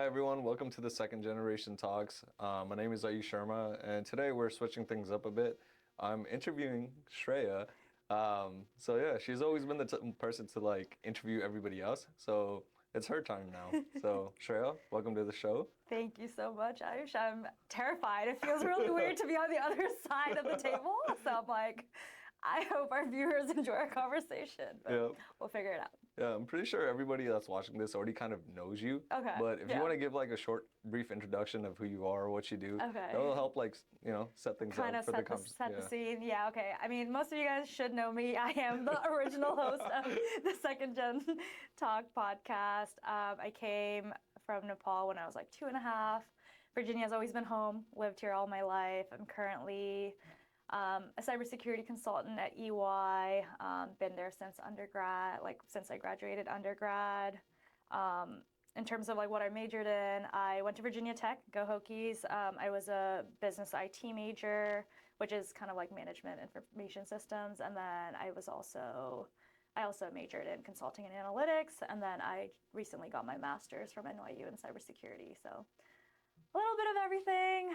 everyone. Welcome to the Second Generation Talks. My name is Ayush Sharma, and today we're switching things up a bit. I'm interviewing Shreya. So she's always been the person to like interview everybody else. So it's her time now. So Shreya, welcome to the show. Thank you so much, Ayush. I'm terrified. It feels really weird to be on the other side of the table. So I'm like, I hope our viewers enjoy our conversation, but we'll figure it out. Yeah, I'm pretty sure everybody that's watching this already kind of knows you. Okay. But if you want to give like a short, brief introduction of who you are, what you do, that'll help set things up for the conversation. Set the scene. Yeah, okay. I mean, most of you guys should know me. I am the original host of the Second Gen Talk podcast. I came from Nepal when I was like 2.5. Virginia has always been home, lived here all my life. I'm currently a cybersecurity consultant at EY, been there since undergrad, since I graduated undergrad. In terms of like what I majored in, I went to Virginia Tech, go Hokies. I was a business IT major, which is kind of like management information systems. And then I also majored in consulting and analytics. And then I recently got my master's from NYU in cybersecurity. So a little bit of everything,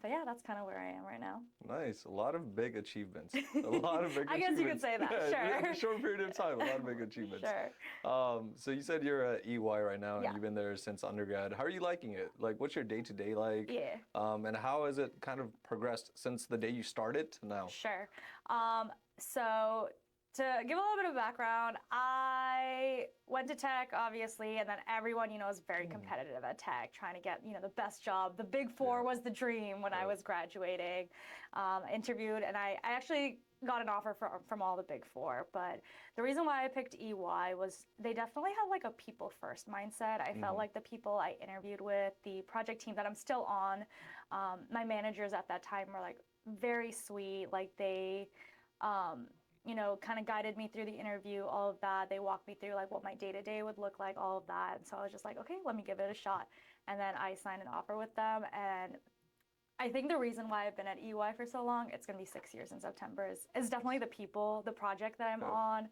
but yeah, that's kind of where I am right now. Nice. A lot of big achievements. A lot of big I guess you could say that, sure. In a short period of time, a lot of big achievements. Sure. So you said you're at EY right now, and you've been there since undergrad. How are you liking it? Like, what's your day-to-day like? Yeah. And how has it kind of progressed since the day you started to now? Sure. So to give a little bit of background, I went to tech, obviously, and then everyone, is very competitive at tech, trying to get, the best job. The Big Four was the dream when I was graduating. Interviewed, and I actually got an offer from all the Big Four. But the reason why I picked EY was they definitely have like a people-first mindset. I felt like the people I interviewed with, the project team that I'm still on, my managers at that time were like very sweet. Like they kind of guided me through the interview, all of that. They walked me through like what my day-to-day would look like, all of that. And so I was just like, okay, let me give it a shot. And then I signed an offer with them. And I think the reason why I've been at EY for so long, it's going to be 6 years in September, is definitely the people, the project that I'm on.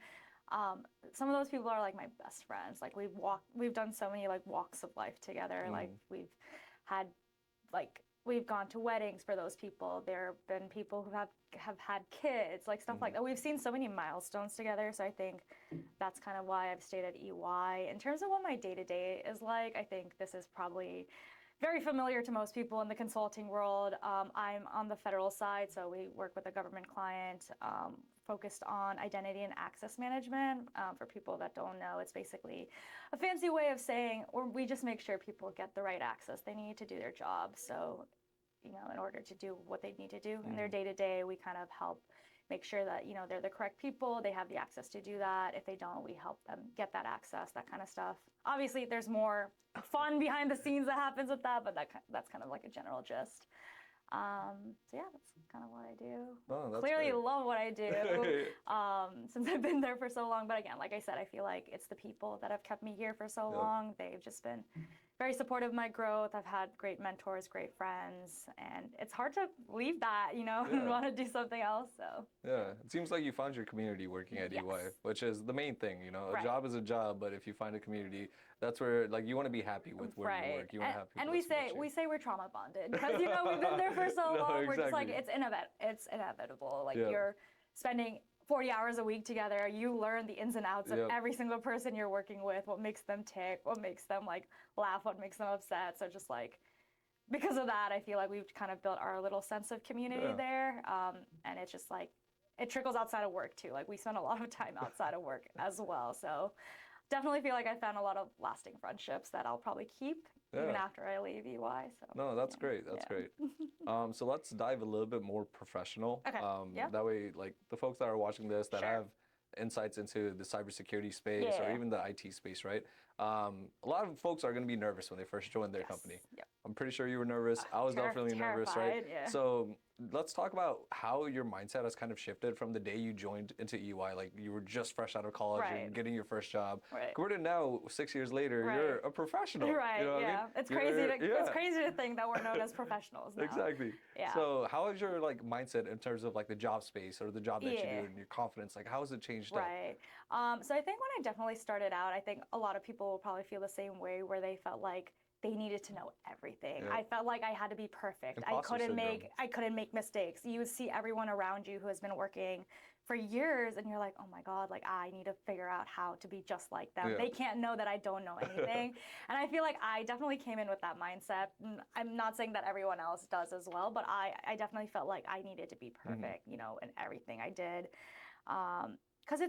Some of those people are like my best friends. Like we've done so many like walks of life together. Like we've gone to weddings for those people. There have been people who have had kids, like stuff like that. We've seen so many milestones together. So I think that's kind of why I've stayed at EY. In terms of what my day-to-day is like, I think this is probably very familiar to most people in the consulting world. I'm on the federal side, so we work with a government client focused on identity and access management. For people that don't know, it's basically a fancy way of saying, or we just make sure people get the right access they need to do their job. So, in order to do what they need to do in their day-to-day, we kind of help make sure that, they're the correct people, they have the access to do that. If they don't, we help them get that access, that kind of stuff. Obviously, there's more fun behind the scenes that happens with that, but that's kind of like a general gist. So yeah, that's kind of what I do. Oh, Clearly great. Love what I do since I've been there for so long. But again, like I said, I feel like it's the people that have kept me here for so long. They've just been very supportive of my growth. I've had great mentors, great friends, and it's hard to leave that, and want to do something else. So yeah, it seems like you found your community working at EY, which is the main thing. A job is a job, but if you find a community, that's where like you want to be happy with where you work. You want to have people. And we say we're trauma bonded because we've been there for so long. We're just like it's inevitable. Like you're spending 40 hours a week together, you learn the ins and outs of every single person you're working with, what makes them tick, what makes them like laugh, what makes them upset. So just like, because of that, I feel like we've kind of built our little sense of community there. And it's just like, it trickles outside of work too. Like we spend a lot of time outside of work as well. So definitely feel like I found a lot of lasting friendships that I'll probably keep even after I leave EY. So no, that's great. That's great. So let's dive a little bit more professional. Okay. That way, like the folks that are watching this that have insights into the cybersecurity space or even the IT space, right? A lot of folks are going to be nervous when they first join their company. I'm pretty sure you were nervous. I was definitely nervous, right? Yeah. So let's talk about how your mindset has kind of shifted from the day you joined into EY. Like you were just fresh out of college and getting your first job. Compared to now, 6 years later, you're a professional. Right. You know what I mean? It's crazy. It's crazy to think that we're known as professionals now. Exactly. Yeah. So how is your like mindset in terms of like the job space or the job that you do and your confidence? Like how has it changed? Right. So I think when I definitely started out, I think a lot of people will probably feel the same way where they felt like they needed to know everything. Yeah. I felt like I had to be perfect. Imposter syndrome. I couldn't make mistakes. You would see everyone around you who has been working for years, and you're like, oh my God, like I need to figure out how to be just like them. Yeah. They can't know that I don't know anything. And I feel like I definitely came in with that mindset. I'm not saying that everyone else does as well, but I definitely felt like I needed to be perfect, you know, in everything I did. Because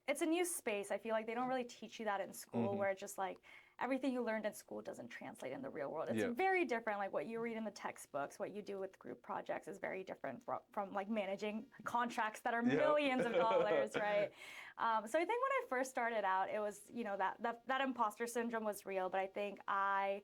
it's a new space. I feel like they don't really teach you that in school, where it's just like everything you learned in school doesn't translate in the real world. It's very different. Like what you read in the textbooks, what you do with group projects is very different from like managing contracts that are millions of dollars, right? So I think when I first started out, it was, you know, that imposter syndrome was real, but I think I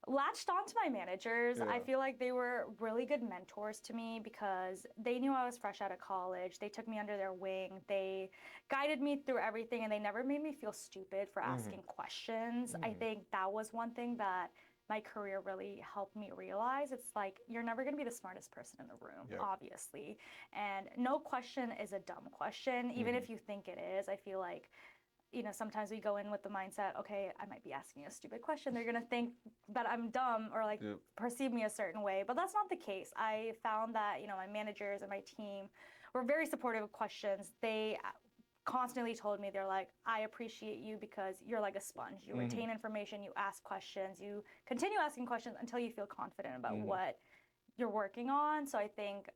latched on to my managers. I feel like they were really good mentors to me because they knew I was fresh out of college. They took me under their wing. They guided me through everything, and they never made me feel stupid for asking questions. I think that was one thing that my career really helped me realize. It's like, you're never going to be the smartest person in the room, obviously. And no question is a dumb question, even if you think it is. I feel like, you know, sometimes we go in with the mindset, okay, I might be asking a stupid question. They're going to think that I'm dumb or like perceive me a certain way, but that's not the case. I found that, you know, my managers and my team were very supportive of questions. They constantly told me, they're like, I appreciate you because you're like a sponge. You retain information, you ask questions, you continue asking questions until you feel confident about what you're working on. So I think,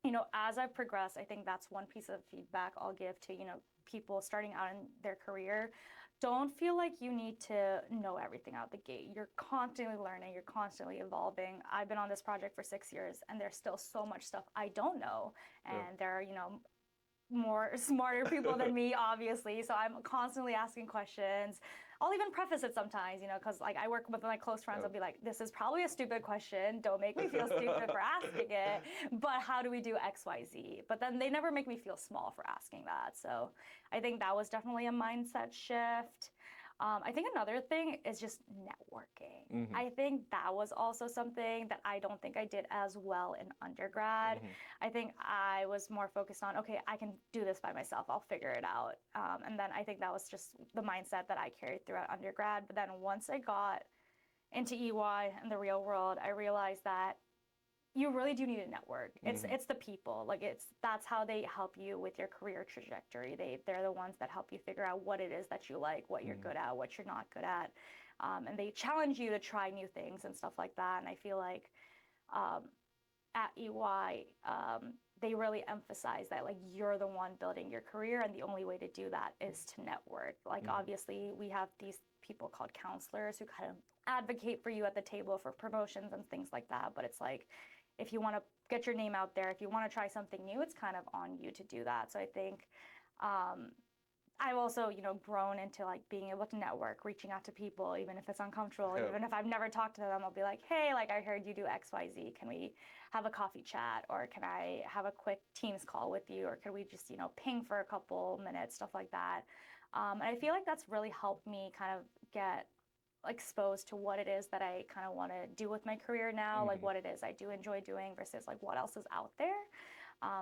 you know, as I've progressed, I think that's one piece of feedback I'll give to, you know, people starting out in their career. Don't feel like you need to know everything out the gate. You're constantly learning, you're constantly evolving. I've been on this project for 6 years, and there's still so much stuff I don't know. And there are, you know, more smarter people than me, obviously. So I'm constantly asking questions. I'll even preface it sometimes, you know, because like I work with my close friends. I'll be like, this is probably a stupid question. Don't make me feel stupid for asking it. But how do we do X, Y, Z? But then they never make me feel small for asking that. So I think that was definitely a mindset shift. I think another thing is just networking. I think that was also something that I don't think I did as well in undergrad. I think I was more focused on, okay, I can do this by myself. I'll figure it out. And then I think that was just the mindset that I carried throughout undergrad. But then once I got into EY and the real world, I realized that you really do need a network. It's the people. Like that's how they help you with your career trajectory. They're the ones that help you figure out what it is that you like, what you're good at, what you're not good at. And they challenge you to try new things and stuff like that. And I feel like at EY, they really emphasize that like you're the one building your career, and the only way to do that is to network. Like obviously we have these people called counselors who kind of advocate for you at the table for promotions and things like that. But it's like, if you want to get your name out there, if you want to try something new, it's kind of on you to do that. So I think I've also, you know, grown into like being able to network, reaching out to people, even if it's uncomfortable, even if I've never talked to them, I'll be like, hey, like I heard you do X, Y, Z. Can we have a coffee chat, or can I have a quick Teams call with you, or can we just, you know, ping for a couple minutes, stuff like that. And I feel like that's really helped me kind of get exposed to what it is that I kind of want to do with my career now, like what it is I do enjoy doing versus like what else is out there.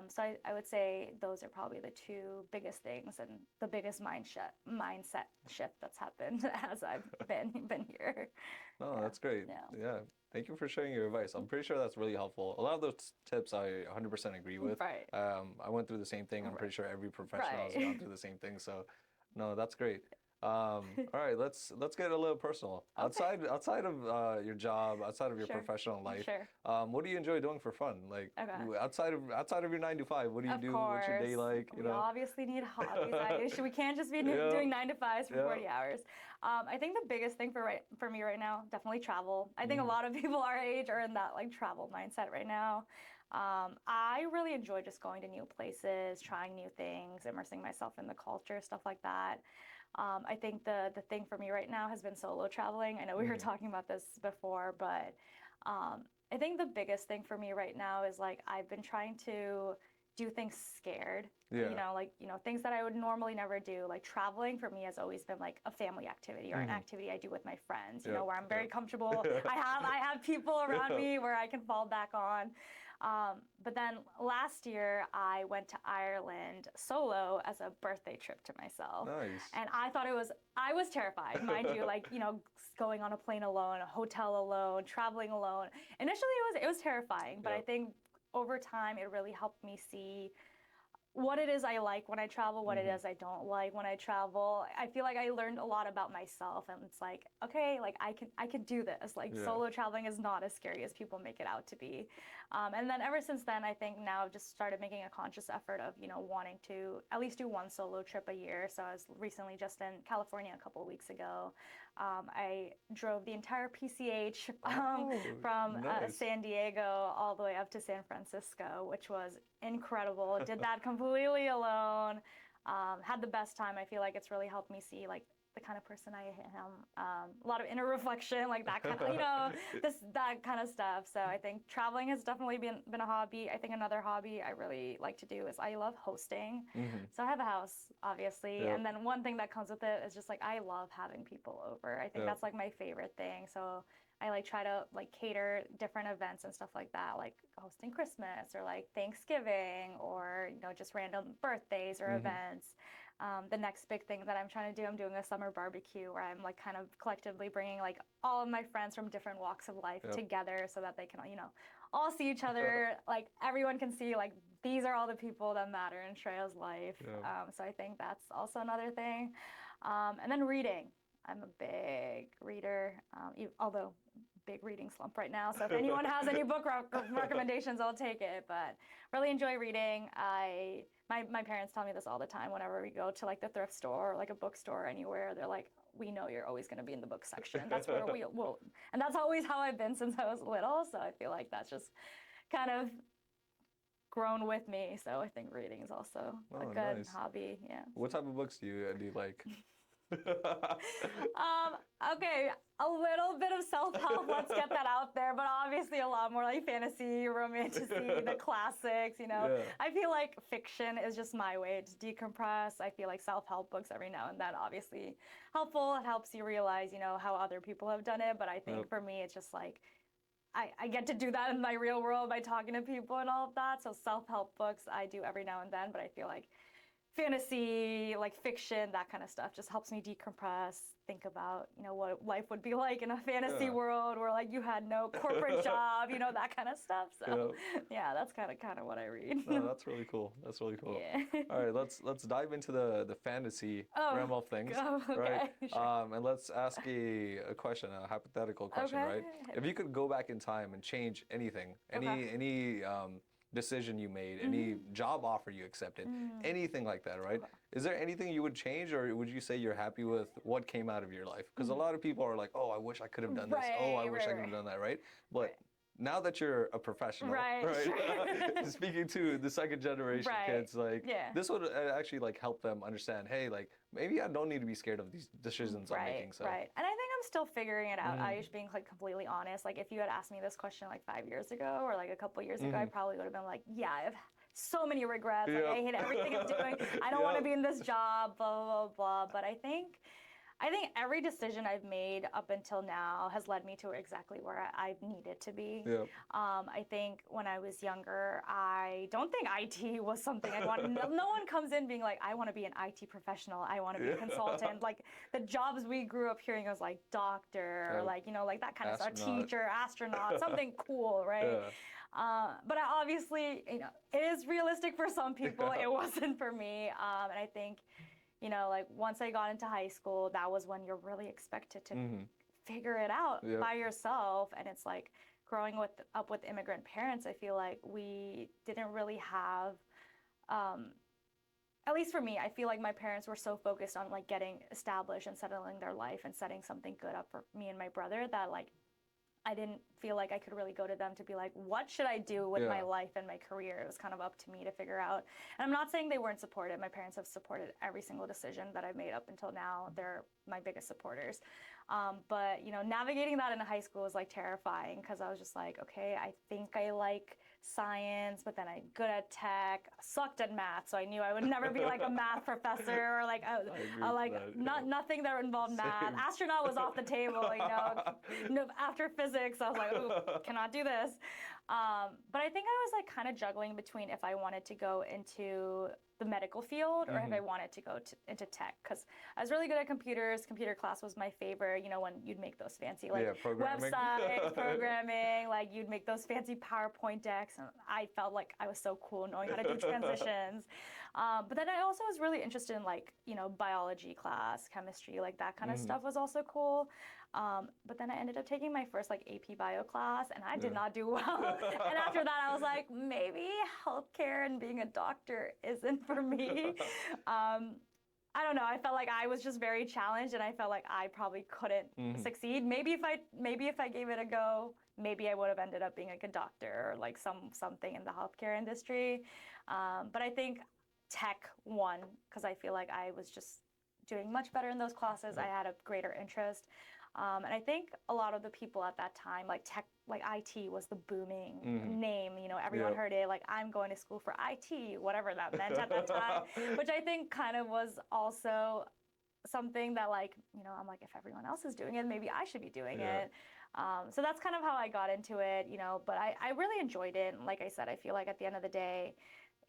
So I would say those are probably the two biggest things and the biggest mindset shift that's happened as I've been here. No, that's great. Yeah. Thank you for sharing your advice. I'm pretty sure that's really helpful. A lot of those tips I 100% agree with. Right. I went through the same thing. I'm pretty sure every professional has gone through the same thing. So, no, that's great. All right, let's get a little personal. Okay. Outside of your job, outside of your professional life, what do you enjoy doing for fun? Like outside of your 9 to 5, what do you do? What's your day like? You we know, obviously need hobbies. We can't just be doing 9 to 5s for 40 hours. I think the biggest thing for me right now, definitely travel. I think a lot of people our age are in that like travel mindset right now. I really enjoy just going to new places, trying new things, immersing myself in the culture, stuff like that. I think the thing for me right now has been solo traveling. I know we were talking about this before, but I think the biggest thing for me right now is like I've been trying to do things scared. You know, like, you know, things that I would normally never do. Like traveling for me has always been like a family activity or an activity I do with my friends, you know, where I'm very comfortable. I have people around me where I can fall back on. But then last year, I went to Ireland solo as a birthday trip to myself. Nice. And I was terrified, mind you, like, going on a plane alone, a hotel alone, traveling alone. Initially, it was terrifying, but I think over time, it really helped me see what it is I like when I travel, what it is I don't like when I travel. I feel like I learned a lot about myself, and it's like, okay, like I can do this. Like solo traveling is not as scary as people make it out to be. And then ever since then, I think now I've just started making a conscious effort of, wanting to at least do one solo trip a year. So I was recently just in California a couple of weeks ago. I drove the entire PCH from nice. San Diego all the way up to San Francisco, which was incredible. Did that completely alone. Had the best time. I feel like it's really helped me see like the kind of person I am. A lot of inner reflection, like that kind of, that kind of stuff. So I think traveling has definitely been a hobby. I think another hobby I really like to do is I love hosting. So I have a house, obviously, and then one thing that comes with it is just like I love having people over. I think that's like my favorite thing. So I like try to like cater different events and stuff like that, like hosting Christmas or like Thanksgiving or just random birthdays or events. The next big thing that I'm trying to do, I'm doing a summer barbecue where I'm like kind of collectively bringing like all of my friends from different walks of life together so that they can, all see each other. Like everyone can see like these are all the people that matter in Shreya's life. So I think that's also another thing. And then reading. I'm a big reader, although big reading slump right now. So if anyone has any book recommendations, I'll take it. But really enjoy reading. My parents tell me this all the time whenever we go to like the thrift store or like a bookstore anywhere. They're like, we know you're always going to be in the book section. That's where we will. And that's always how I've been since I was little. So I feel like that's just kind of grown with me. So I think reading is also a good hobby. Yeah. What type of books do you like? Okay, a little bit of self-help, let's get that out there, but obviously a lot more like fantasy, romantasy, the classics, I feel like fiction is just my way to decompress. I feel like self-help books every now and then obviously helpful. It helps you realize, how other people have done it, but I think for me it's just like I get to do that in my real world by talking to people and all of that. So self-help books I do every now and then, but I feel like fantasy, like fiction, that kind of stuff just helps me decompress, think about, what life would be like in a fantasy world where like you had no corporate job, that kind of stuff. So yeah, that's kind of what I read. No, that's really cool. That's really cool. Yeah. All right, let's dive into the fantasy realm of things, okay, right? Sure. And let's ask a question, a hypothetical question, right? If you could go back in time and change anything, any decision you made, any job offer you accepted, anything like that, right? Is there anything you would change, or would you say you're happy with what came out of your life? Because a lot of people are like, oh, I wish I could have done this. Oh, I wish I could have done that, right? But now that you're a professional, right? Speaking to the second generation kids, like this would actually like help them understand, hey, like maybe I don't need to be scared of these decisions I'm making. So. Right. And I think I'm still figuring it out. Ayush, being like completely honest. Like if you had asked me this question like 5 years ago or like a couple years ago, I probably would have been like, yeah, I have so many regrets. Like I hate everything I'm doing. I don't want to be in this job, blah, blah, blah. But I think every decision I've made up until now has led me to exactly where I've needed to be. I think when I was younger, I don't think IT was something I wanted. No one comes in being like, I want to be an IT professional. I want to be a consultant. Like the jobs we grew up hearing was like doctor or like, like that kind of stuff, teacher, astronaut, something cool, right? But obviously, it is realistic for some people. It wasn't for me. And I think, like once I got into high school, that was when you're really expected to figure it out by yourself. And it's like growing up with immigrant parents, I feel like we didn't really have, at least for me, I feel like my parents were so focused on like getting established and settling their life and setting something good up for me and my brother that like I didn't feel like I could really go to them to be like, what should I do with my life and my career? It was kind of up to me to figure out. And I'm not saying they weren't supportive. My parents have supported every single decision that I've made up until now. They're my biggest supporters. But, navigating that in high school was like terrifying because I was just like, okay, I think I like science, but then I'm good at tech, sucked at math, so I knew I would never be like a math professor or like nothing that involved math. Same. Astronaut was off the table, No, after physics, I was like, ooh, cannot do this. But I think I was like kind of juggling between if I wanted to go into the medical field or if I wanted to go into tech, because I was really good at computers. Computer class was my favorite, when you'd make those fancy programming. websites, programming, like you'd make those fancy PowerPoint decks, and I felt like I was so cool knowing how to do transitions. But then I also was really interested in like, biology class, chemistry, like that kind of stuff was also cool. But then I ended up taking my first like AP bio class, and I did not do well. And after that, I was like, maybe healthcare and being a doctor isn't for me. I don't know. I felt like I was just very challenged, and I felt like I probably couldn't succeed. Maybe if I gave it a go, maybe I would have ended up being like a doctor or like something in the healthcare industry. But I think tech won because I feel like I was just doing much better in those classes. I had a greater interest. And I think a lot of the people at that time, like tech, like IT was the booming name. Everyone heard it. Like, I'm going to school for IT, whatever that meant at that time, which I think kind of was also something that like, I'm like, if everyone else is doing it, maybe I should be doing it. So that's kind of how I got into it, but I really enjoyed it. And like I said, I feel like at the end of the day,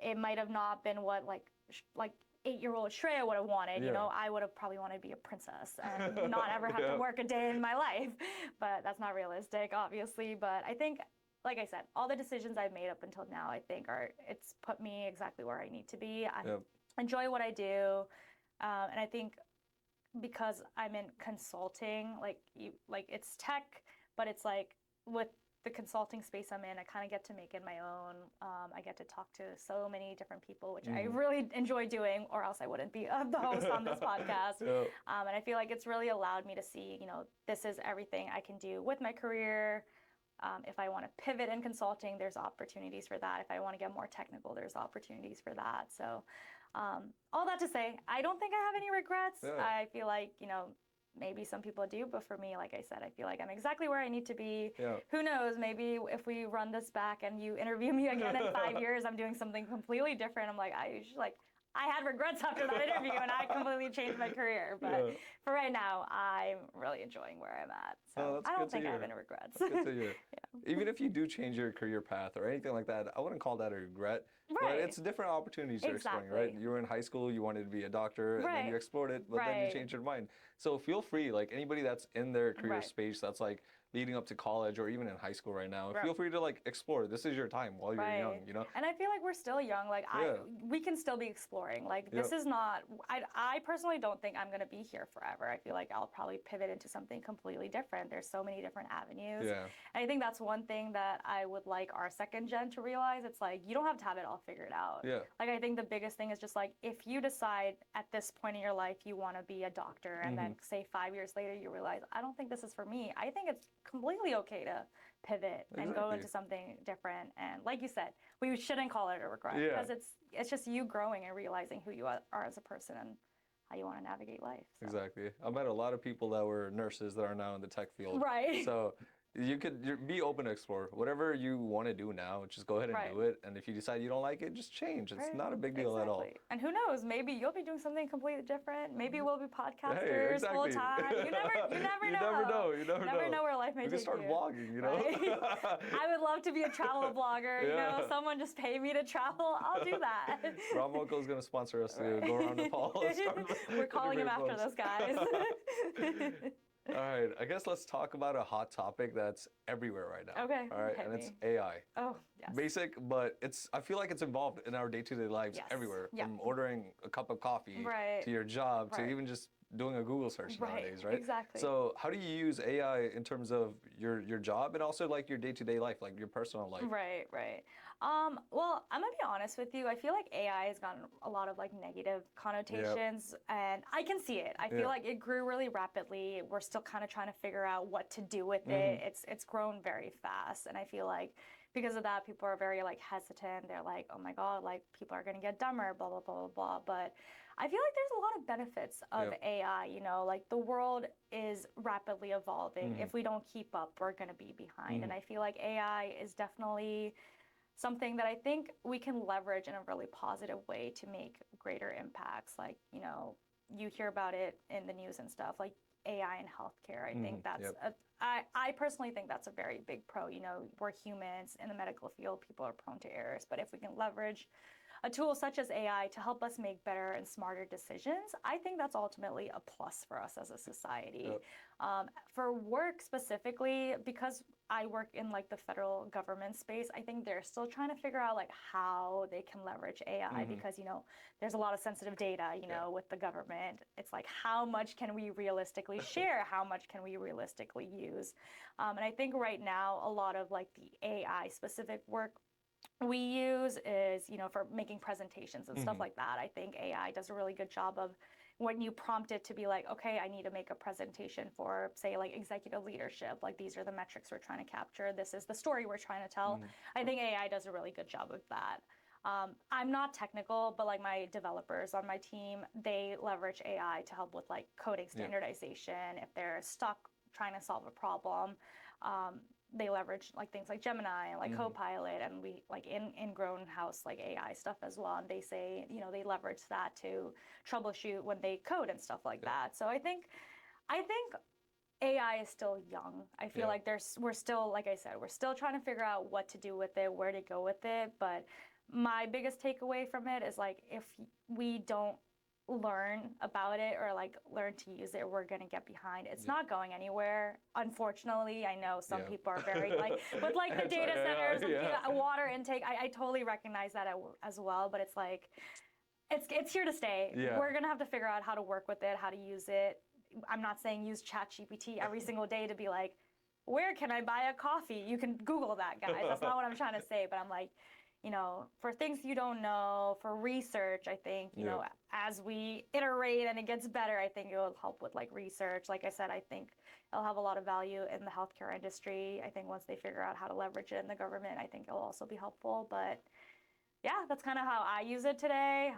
it might have not been what like 8-year-old Shreya would have wanted. I would have probably wanted to be a princess and not ever have to work a day in my life. But that's not realistic, obviously. But I think, like I said, all the decisions I've made up until now, I think it's put me exactly where I need to be. I enjoy what I do. And I think because I'm in consulting, like it's tech, but it's like with the consulting space I'm in, I kind of get to make it my own. I get to talk to so many different people, which I really enjoy doing, or else I wouldn't be the host on this podcast. And I feel like it's really allowed me to see, this is everything I can do with my career. If I want to pivot in consulting, there's opportunities for that. If I want to get more technical, there's opportunities for that. So all that to say, I don't think I have any regrets. I feel like, maybe some people do, but for me, like I said, I feel like I'm exactly where I need to be. Who knows, maybe if we run this back and you interview me again in 5 years, I'm doing something completely different. I'm like, I had regrets after that interview and I completely changed my career. But for right now, I'm really enjoying where I'm at. So I don't think I have any regrets. That's good to hear. Even if you do change your career path or anything like that, I wouldn't call that a regret. But it's different opportunities you're exploring, right? You were in high school, you wanted to be a doctor, and then you explored it, but then you changed your mind. So feel free, like anybody that's in their career space that's like leading up to college or even in high school right now, feel free to like explore. This is your time while you're young, And I feel like we're still young. Like we can still be exploring. Like this is not, I personally don't think I'm going to be here forever. I feel like I'll probably pivot into something completely different. There's so many different avenues. And I think that's one thing that I would like our second gen to realize. It's like, you don't have to have it all figured out. Like I think the biggest thing is just like, if you decide at this point in your life you want to be a doctor and then say 5 years later you realize, I don't think this is for me. I think it's completely okay to pivot and go into something different. And like you said, we shouldn't call it a regret because it's just you growing and realizing who you are as a person and how you want to navigate life. So. Exactly. I met a lot of people that were nurses that are now in the tech field. Right. So you could be open to explore whatever you want to do now. Just go ahead and do it. And if you decide you don't like it, just change. It's not a big deal at all. And who knows? Maybe you'll be doing something completely different. Maybe we'll be podcasters full time. You never know. You never know where life may take you. You can start vlogging. Right? I would love to be a travel blogger. Someone just pay me to travel. I'll do that. Ramoko is going to sponsor us to go around Nepal. We're calling him after this, guys. All right, I guess let's talk about a hot topic that's everywhere right now. Okay. All right, and it's AI. Oh, yes. Basic, but I feel like it's involved in our day-to-day lives everywhere. From ordering a cup of coffee to your job to even just doing a Google search nowadays, right? Exactly. So how do you use AI in terms of your job and also like your day-to-day life, like your personal life? Right. Well, I'm gonna be honest with you. I feel like AI has gotten a lot of like negative connotations, and I can see it. I feel like it grew really rapidly. We're still kind of trying to figure out what to do with it. It's grown very fast, and I feel like because of that, people are very like hesitant. They're like, oh my God, like people are gonna get dumber, blah blah blah blah blah. But I feel like there's a lot of benefits of AI. Like the world is rapidly evolving. If we don't keep up, we're gonna be behind. And I feel like AI is definitely something that I think we can leverage in a really positive way to make greater impacts. Like, you hear about it in the news and stuff, like AI in healthcare. I think that's Yep. I personally think that's a very big pro. We're humans in the medical field, people are prone to errors, but if we can leverage a tool such as AI to help us make better and smarter decisions, I think that's ultimately a plus for us as a society. Yep. For work specifically, because I work in like the federal government space, I think they're still trying to figure out like how they can leverage AI because, there's a lot of sensitive data, with the government. It's like, how much can we realistically share? How much can we realistically use? And I think right now, a lot of like the AI specific work we use is, for making presentations and stuff like that. I think AI does a really good job of when you prompt it to be like, okay, I need to make a presentation for, say, like executive leadership. Like, these are the metrics we're trying to capture. This is the story we're trying to tell. I think AI does a really good job of that. I'm not technical, but like my developers on my team, they leverage AI to help with like coding standardization. If they're stuck trying to solve a problem, they leverage like things like Gemini and like Copilot, and we like ingrown house like AI stuff as well. And they say, they leverage that to troubleshoot when they code and stuff like that. So I think AI is still young. I feel like we're still, like I said, we're still trying to figure out what to do with it, where to go with it. But my biggest takeaway from it is like, if we don't learn about it or like learn to use it, we're going to get behind. It's not going anywhere. Unfortunately, I know some people are very like, with like the data centers, water intake, I totally recognize that as well, but it's like, it's here to stay. We're going to have to figure out how to work with it, how to use it. I'm not saying use ChatGPT every single day to be like, where can I buy a coffee? You can Google that, guys. That's not what I'm trying to say, but I'm like, for things you don't know, for research, I think, as we iterate and it gets better, I think it will help with like research. Like I said, I think it'll have a lot of value in the healthcare industry. I think once they figure out how to leverage it in the government, I think it'll also be helpful. But yeah, that's kind of how I use it today.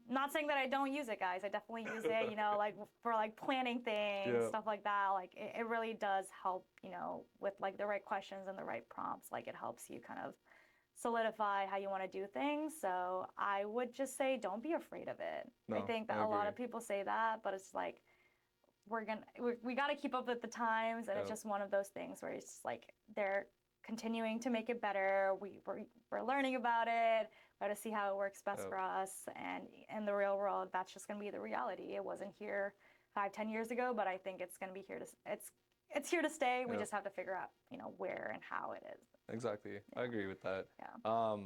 Not saying that I don't use it, guys. I definitely use it, like for like planning things, stuff like that. Like it really does help, with like the right questions and the right prompts. Like it helps you kind of solidify how you want to do things. So I would just say, don't be afraid of it. No, I think that a lot of people say that, but it's like, we got to keep up with the times. And it's just one of those things where it's just like, they're continuing to make it better. We're learning about it. We got to see how it works best for us. And in the real world, that's just going to be the reality. It wasn't here 5-10 years ago, but I think it's going to be here it's here to stay. We just have to figure out, where and how it is. Exactly. I agree with that. Yeah.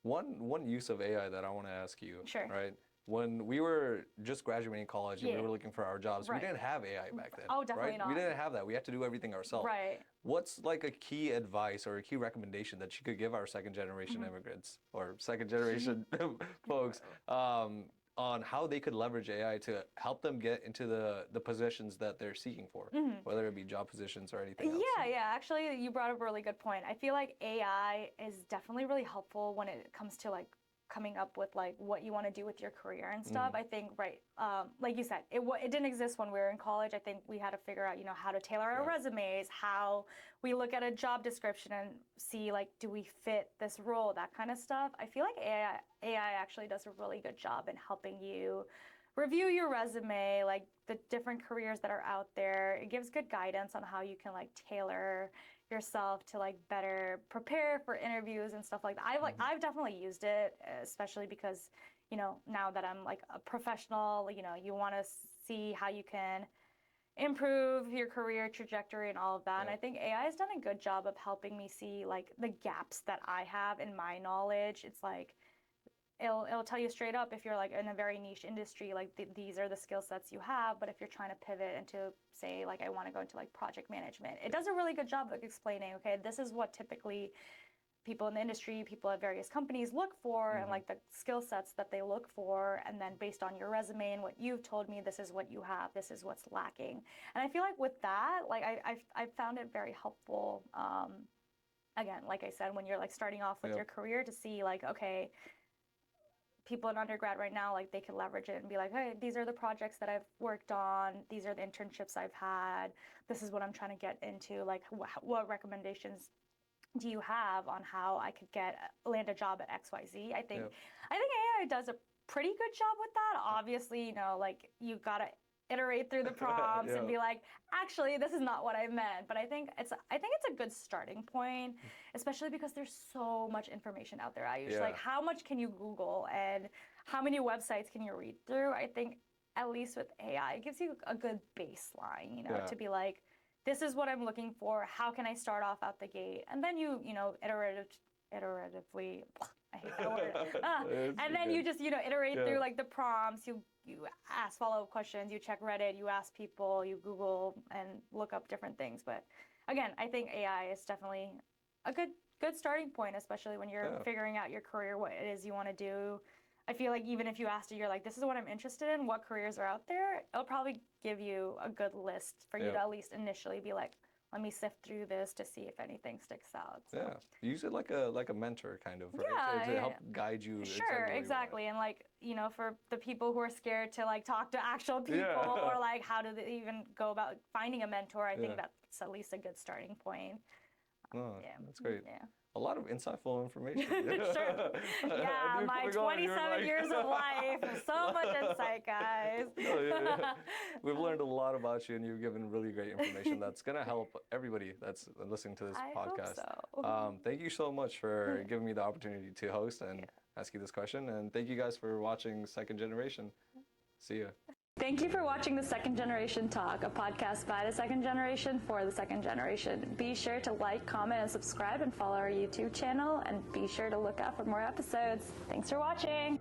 One use of AI that I want to ask you, Sure. right? When we were just graduating college and we were looking for our jobs, we Right. didn't have AI back then. Oh, definitely right? not. We didn't have that. We had to do everything ourselves. Right. What's like a key advice or a key recommendation that you could give our second generation immigrants or second generation folks on how they could leverage AI to help them get into the positions that they're seeking for, whether it be job positions or anything else? Yeah. Actually, you brought up a really good point. I feel like AI is definitely really helpful when it comes to like coming up with like what you want to do with your career and stuff. I think, like you said, it didn't exist when we were in college. I think we had to figure out, how to tailor our resumes, how we look at a job description and see like, do we fit this role, that kind of stuff. I feel like AI actually does a really good job in helping you review your resume, like the different careers that are out there. It gives good guidance on how you can like tailor yourself to like better prepare for interviews and stuff like that. I've definitely used it, especially because, now that I'm like a professional, you want to see how you can improve your career trajectory and all of that. And I think AI has done a good job of helping me see like the gaps that I have in my knowledge. It's like, it'll tell you straight up if you're like in a very niche industry, like these are the skill sets you have. But if you're trying to pivot into, say, like I want to go into like project management, it does a really good job of explaining, okay, this is what typically people in the industry, people at various companies look for, and like the skill sets that they look for. And then based on your resume and what you've told me, this is what you have, this is what's lacking. And I feel like with that, like I've found it very helpful. Again, like I said, when you're like starting off with your career, to see like, okay, people in undergrad right now, like they can leverage it and be like, hey, these are the projects that I've worked on. These are the internships I've had. This is what I'm trying to get into. Like what recommendations do you have on how I could land a job at XYZ? I think Yep. AI does a pretty good job with that. Obviously, you know, like you gotta iterate through the prompts and Yeah. be like, actually, this is not what I meant. But I think it's a good starting point, especially because there's so much information out there, Ayush. Yeah. Like, how much can you Google and how many websites can you read through? I think at least with AI, it gives you a good baseline, you know, Yeah. to be like, this is what I'm looking for. How can I start off out the gate? And then you know, iteratively, I hate that word. And then you just, you know, iterate through like the prompts. You ask follow-up questions. You check Reddit. You ask people. You Google and look up different things. But again, I think AI is definitely a good starting point, especially when you're figuring out your career, what it is you want to do. I feel like even if you asked it, you're like, this is what I'm interested in, what careers are out there, it'll probably give you a good list for you to at least initially be like, let me sift through this to see if anything sticks out. So. Yeah, use it like a mentor kind of, right? Yeah, to help guide you. Sure, exactly. And like, you know, for the people who are scared to like talk to actual people or like how do they even go about finding a mentor, I think that's at least a good starting point. Oh, that's great. Yeah. A lot of insightful information. Sure. Yeah, my 27 years of life. So much insight, guys. We've learned a lot about you, and you've given really great information that's going to help everybody that's listening to this podcast. Hope so. Thank you so much for giving me the opportunity to host and ask you this question. And thank you guys for watching Second Generation. See ya. Thank you for watching The Second Generation Talk, a podcast by the second generation for the second generation. Be sure to like, comment, and subscribe and follow our YouTube channel, and be sure to look out for more episodes. Thanks for watching.